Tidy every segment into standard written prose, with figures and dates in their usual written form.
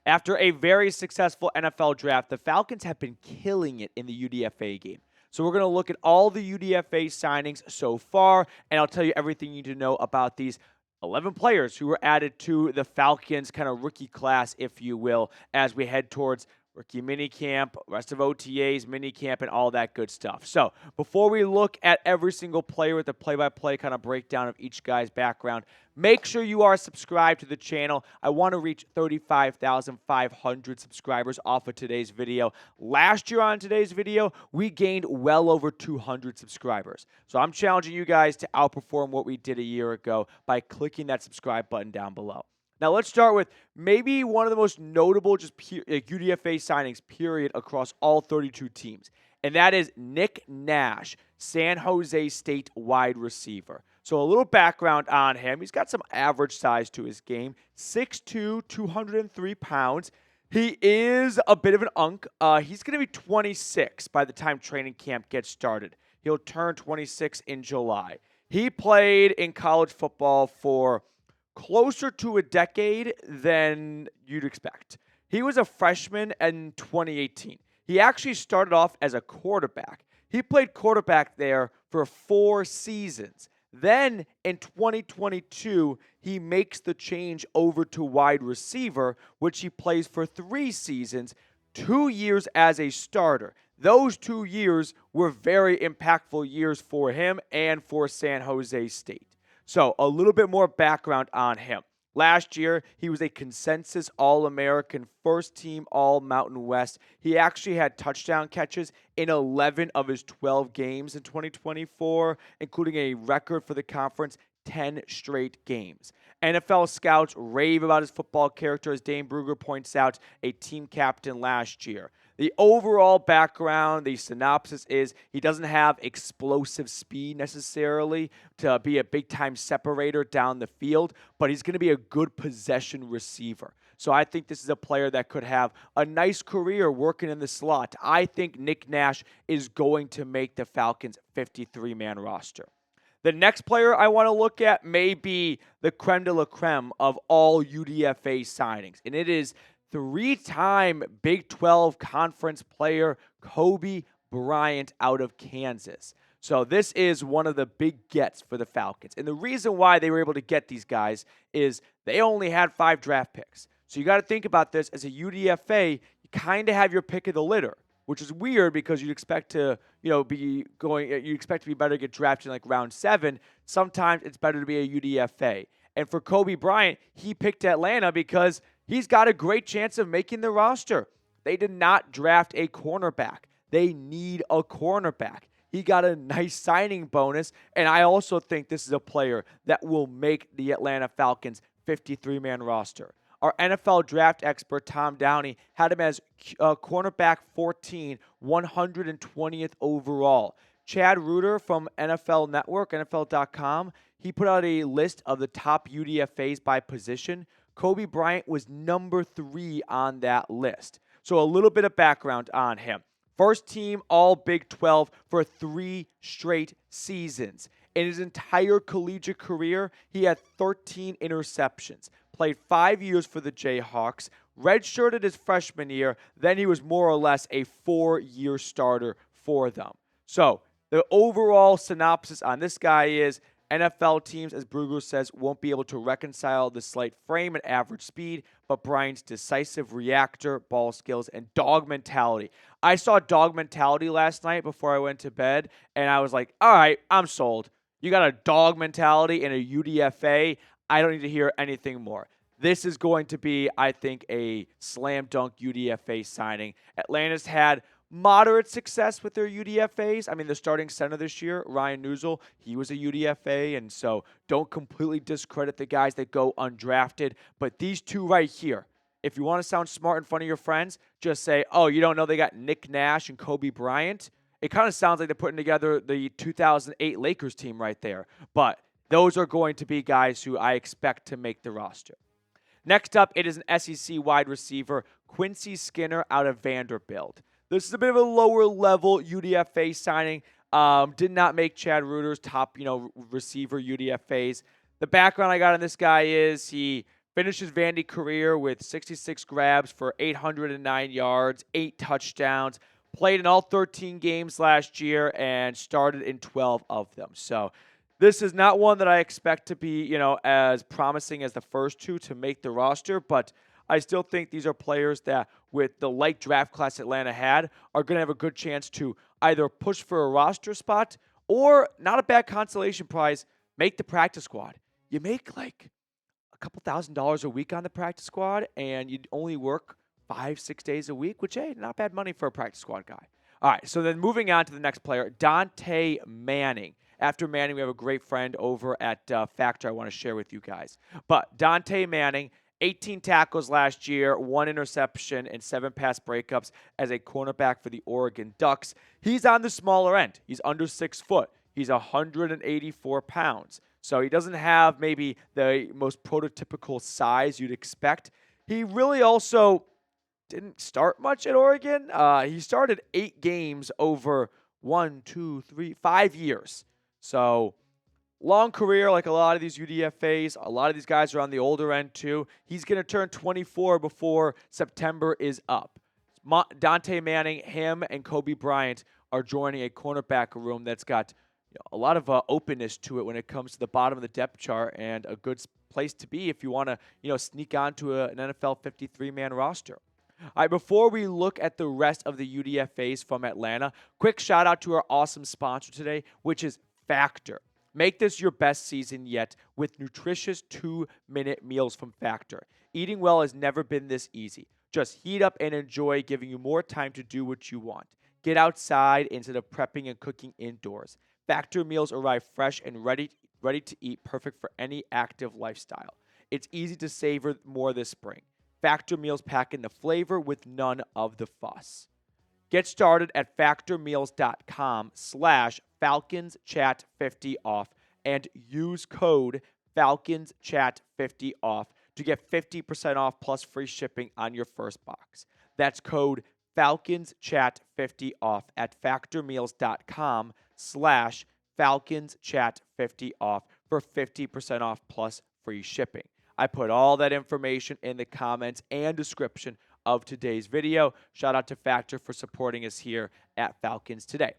After a very successful NFL draft, the Falcons have been killing it in the UDFA game. So we're going to look at all the UDFA signings so far, and I'll tell you everything you need to know about these 11 players who were added to the Falcons kind of rookie class, if you will, as we head towards rookie minicamp, rest of OTAs, minicamp, and all that good stuff. So before we look at every single player with the play-by-play kind of breakdown of each guy's background, make sure you are subscribed to the channel. I want to reach 35,500 subscribers off of today's video. Last year on today's video, we gained well over 200 subscribers. So I'm challenging you guys to outperform what we did a year ago by clicking that subscribe button down below. Now, let's start with maybe one of the most notable UDFA signings, period, across all 32 teams, and that is Nick Nash, San Jose State wide receiver. So a little background on him. He's got some average size to his game, 6'2", 203 pounds. He is a bit of an unk. He's going to be 26 by the time training camp gets started. He'll turn 26 in July. He played in college football for closer to a decade than you'd expect. He was a freshman in 2018. He actually started off as a quarterback. He played quarterback there for 4 seasons. Then in 2022, he makes the change over to wide receiver, which he plays for 3 seasons, 2 years as a starter. Those 2 years were very impactful years for him and for San Jose State. So a little bit more background on him. Last year, he was a consensus All-American, first-team All-Mountain West. He actually had touchdown catches in 11 of his 12 games in 2024, including a record for the conference, 10 straight games. NFL scouts rave about his football character, as Dane Brugger points out, a team captain last year. The overall background, the synopsis is he doesn't have explosive speed necessarily to be a big-time separator down the field, but he's going to be a good possession receiver. So I think this is a player that could have a nice career working in the slot. I think Nick Nash is going to make the Falcons' 53-man roster. The next player I want to look at may be the creme de la creme of all UDFA signings, and it is 3-time Big 12 conference player Cobee Bryant out of Kansas. So this is one of the big gets for the Falcons. And the reason why they were able to get these guys is they only had 5 draft picks. So you got to think about this as a UDFA, you kind of have your pick of the litter, which is weird because you'd expect to, you expect to be better to get drafted in like round 7. Sometimes it's better to be a UDFA. And for Cobee Bryant, he picked Atlanta because he's got a great chance of making the roster. They did not draft a cornerback. They need a cornerback. He got a nice signing bonus, and I also think this is a player that will make the Atlanta Falcons 53-man roster. Our NFL draft expert, Tom Downey, had him as cornerback 14, 120th overall. Chad Reuter from NFL Network, NFL.com, he put out a list of the top UDFAs by position. Cobee Bryant was number 3 on that list. So a little bit of background on him. First team All Big 12 for 3 straight seasons. In his entire collegiate career, he had 13 interceptions. Played 5 years for the Jayhawks. Redshirted his freshman year. Then he was more or less a 4-year starter for them. So the overall synopsis on this guy is NFL teams, as Brugger says, won't be able to reconcile the slight frame and average speed, but Bryant's decisive reactor, ball skills, and dog mentality. I saw dog mentality last night before I went to bed, and I was like, all right, I'm sold. You got a dog mentality in a UDFA. I don't need to hear anything more. This is going to be, I think, a slam dunk UDFA signing. Atlanta's had moderate success with their UDFAs. I mean, the starting center this year, Ryan Newsel, he was a UDFA, and so don't completely discredit the guys that go undrafted. But these two right here, if you want to sound smart in front of your friends, just say, oh, you don't know they got Nick Nash and Cobee Bryant? It kind of sounds like they're putting together the 2008 Lakers team right there. But those are going to be guys who I expect to make the roster. Next up, it is an SEC wide receiver, Quincy Skinner out of Vanderbilt. This is a bit of a lower level UDFA signing. Did not make Chad Reuter's top, receiver UDFAs. The background I got on this guy is he finished his Vandy career with 66 grabs for 809 yards, 8 touchdowns, played in all 13 games last year, and started in 12 of them. So this is not one that I expect to be, as promising as the first two to make the roster, but I still think these are players that, with the light draft class Atlanta had, are going to have a good chance to either push for a roster spot or, not a bad consolation prize, make the practice squad. You make like a couple $1,000s a week on the practice squad, and you only work 5-6 days a week, which, hey, not bad money for a practice squad guy. All right, so then moving on to the next player, Dontae Manning. After Manning, we have a great friend over at Factor I want to share with you guys. But Dontae Manning, 18 tackles last year, 1 interception, and 7 pass breakups as a cornerback for the Oregon Ducks. He's on the smaller end. He's under 6 foot. He's 184 pounds. So he doesn't have maybe the most prototypical size you'd expect. He really also didn't start much at Oregon. He started 8 games over 5 years. So long career, like a lot of these UDFAs. A lot of these guys are on the older end too. He's going to turn 24 before September is up. Dontae Manning, him, and Cobee Bryant are joining a cornerback room that's got a lot of openness to it when it comes to the bottom of the depth chart, and a good place to be if you want to sneak onto an NFL 53-man roster. All right, before we look at the rest of the UDFAs from Atlanta, quick shout out to our awesome sponsor today, which is Factor. Make this your best season yet with nutritious 2-minute meals from Factor. Eating well has never been this easy. Just heat up and enjoy, giving you more time to do what you want. Get outside instead of prepping and cooking indoors. Factor meals arrive fresh and ready to eat, perfect for any active lifestyle. It's easy to savor more this spring. Factor meals pack in the flavor with none of the fuss. Get started at factormeals.com/FalconsChat50off and use code FalconsChat50off to get 50% off plus free shipping on your first box. That's code FalconsChat50off at factormeals.com/FalconsChat50off for 50% off plus free shipping. I put all that information in the comments and description of today's video. Shout out to Factor for supporting us here at Falcons Today.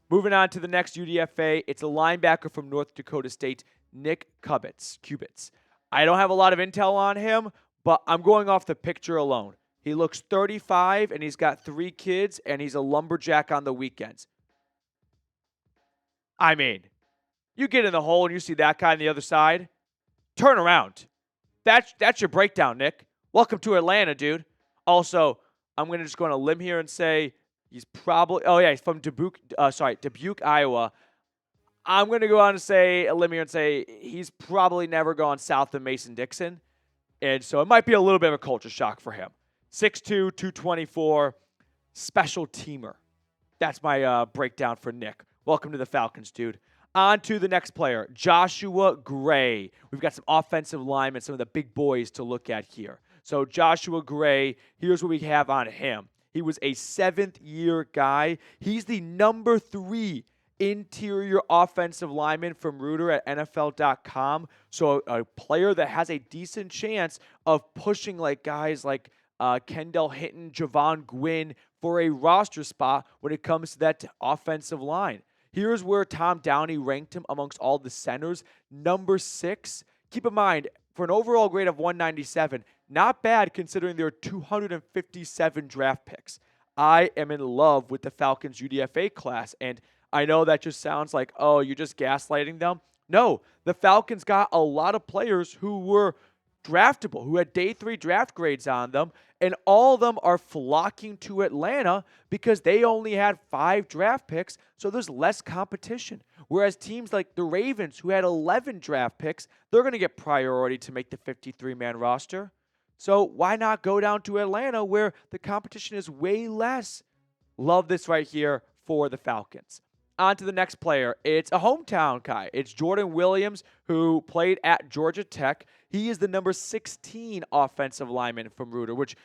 Moving on to the next UDFA, it's a linebacker from North Dakota State, Nick Kubitz. I don't have a lot of intel on him, but I'm going off the picture alone. He looks 35, and he's got 3 kids, and he's a lumberjack on the weekends. I mean, you get in the hole and you see that guy on the other side, turn around. That's your breakdown, Nick. Welcome to Atlanta, dude. Also, I'm going to just go on a limb here and say he's probably he's from Dubuque, Iowa. I'm going to go on and say a limb here and say he's probably never gone south of Mason-Dixon. And so it might be a little bit of a culture shock for him. 6'2", 224, special teamer. That's my breakdown for Nick. Welcome to the Falcons, dude. On to the next player, Joshua Gray. We've got some offensive linemen, some of the big boys to look at here. So Joshua Gray, here's what we have on him. He was a 7th-year guy. He's the number 3 interior offensive lineman from Reuter at NFL.com. So a player that has a decent chance of pushing like guys like Kendall Hinton, Javon Gwynn for a roster spot when it comes to that offensive line. Here's where Tom Downey ranked him amongst all the centers. Number 6. Keep in mind, for an overall grade of 197, not bad considering there are 257 draft picks. I am in love with the Falcons UDFA class, and I know that just sounds like, oh, you're just gaslighting them. No, the Falcons got a lot of players who were draftable, who had day 3 draft grades on them, and all of them are flocking to Atlanta because they only had 5 draft picks, so there's less competition. Whereas teams like the Ravens, who had 11 draft picks, they're going to get priority to make the 53-man roster. So why not go down to Atlanta where the competition is way less? Love this right here for the Falcons. On to the next player. It's a hometown guy. It's Jordan Williams, who played at Georgia Tech. He is the number 16 offensive lineman from Reuter, which,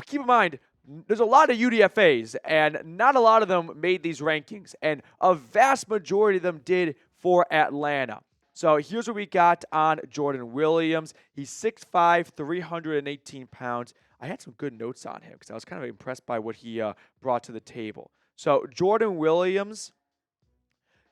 keep in mind, there's a lot of UDFAs, and not a lot of them made these rankings, and a vast majority of them did for Atlanta. So here's what we got on Jordan Williams. He's 6'5", 318 pounds. I had some good notes on him because I was kind of impressed by what he brought to the table. So Jordan Williams,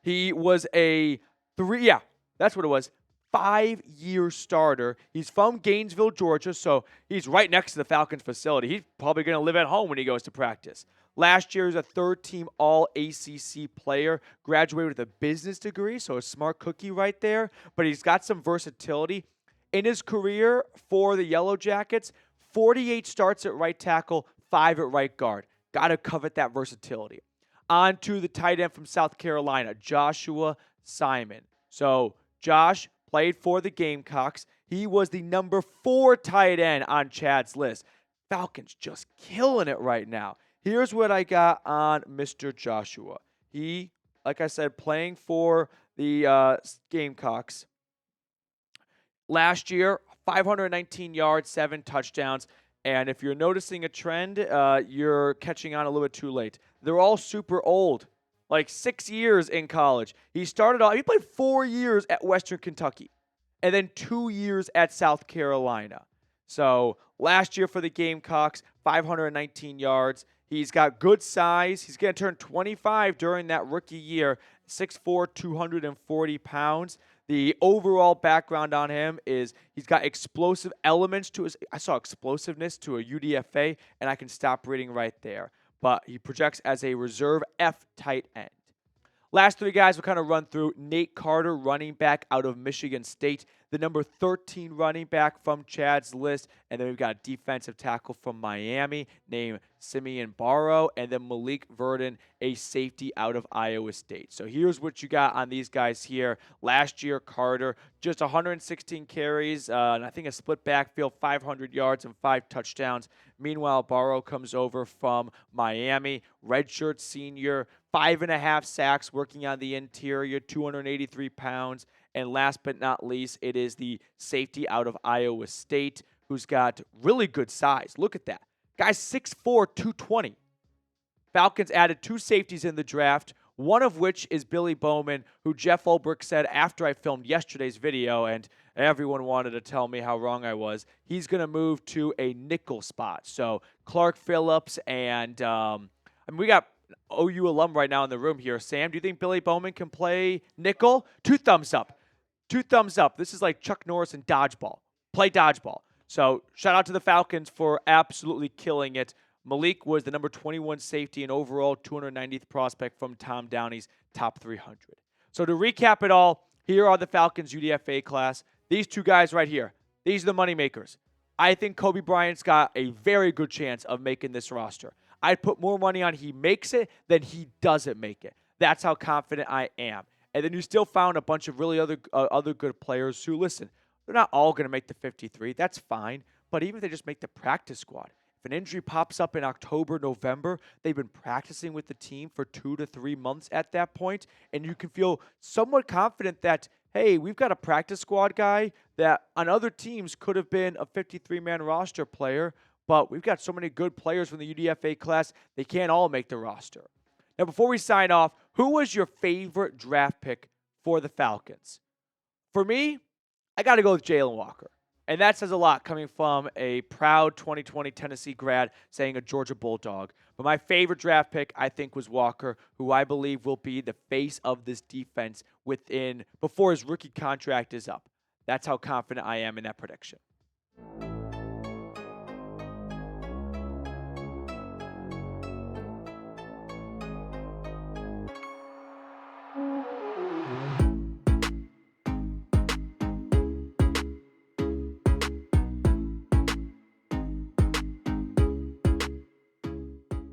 he was that's what it was, 5-year starter. He's from Gainesville, Georgia, so he's right next to the Falcons facility. He's probably going to live at home when he goes to practice. Last year, he was a third-team All-ACC player, graduated with a business degree, so a smart cookie right there, but he's got some versatility. In his career for the Yellow Jackets, 48 starts at right tackle, 5 at right guard. Got to covet that versatility. On to the tight end from South Carolina, Joshua Simeon. So Josh played for the Gamecocks. He was the number 4 tight end on Chad's list. Falcons just killing it right now. Here's what I got on Mr. Joshua. He, like I said, playing for the Gamecocks. Last year, 519 yards, 7 touchdowns. And if you're noticing a trend, you're catching on a little bit too late. They're all super old, like 6 years in college. He played 4 years at Western Kentucky and then 2 years at South Carolina. So last year for the Gamecocks, 519 yards. He's got good size. He's going to turn 25 during that rookie year, 6'4", 240 pounds. The overall background on him is he's got explosive elements to his. I saw explosiveness to a UDFA, and I can stop reading right there. But he projects as a reserve F tight end. Last 3 guys we'll kind of run through. Nate Carter, running back out of Michigan State, the number 13 running back from Chad's list. And then we've got a defensive tackle from Miami named Simeon Barrow. And then Malik Verdon, a safety out of Iowa State. So here's what you got on these guys here. Last year, Carter, just 116 carries, and I think a split backfield, 500 yards and 5 touchdowns. Meanwhile, Barrow comes over from Miami, redshirt senior, 5.5 sacks, working on the interior, 283 pounds. And last but not least, it is the safety out of Iowa State who's got really good size. Look at that. Guy's 6'4", 220. Falcons added 2 safeties in the draft, one of which is Billy Bowman, who Jeff Ulbrich said after I filmed yesterday's video, and everyone wanted to tell me how wrong I was, he's going to move to a nickel spot. So Clark Phillips and we got OU alum right now in the room here. Sam, do you think Billy Bowman can play nickel? 2 thumbs up. 2 thumbs up. This is like Chuck Norris in dodgeball. Play dodgeball. So shout out to the Falcons for absolutely killing it. Malik was the number 21 safety and overall 290th prospect from Tom Downey's top 300. So to recap it all, here are the Falcons UDFA class. These 2 guys right here, these are the moneymakers. I think Cobee Bryant's got a very good chance of making this roster. I'd put more money on he makes it than he doesn't make it. That's how confident I am. And then you still found a bunch of really other good players who, listen, they're not all going to make the 53. That's fine. But even if they just make the practice squad, if an injury pops up in October, November, they've been practicing with the team for 2 to 3 months at that point, and you can feel somewhat confident that, hey, we've got a practice squad guy that on other teams could have been a 53-man roster player, but we've got so many good players from the UDFA class, they can't all make the roster. Now, before we sign off, who was your favorite draft pick for the Falcons? For me, I got to go with Jalen Walker. And that says a lot coming from a proud 2020 Tennessee grad saying a Georgia Bulldog. But my favorite draft pick, I think, was Walker, who I believe will be the face of this defense before his rookie contract is up. That's how confident I am in that prediction.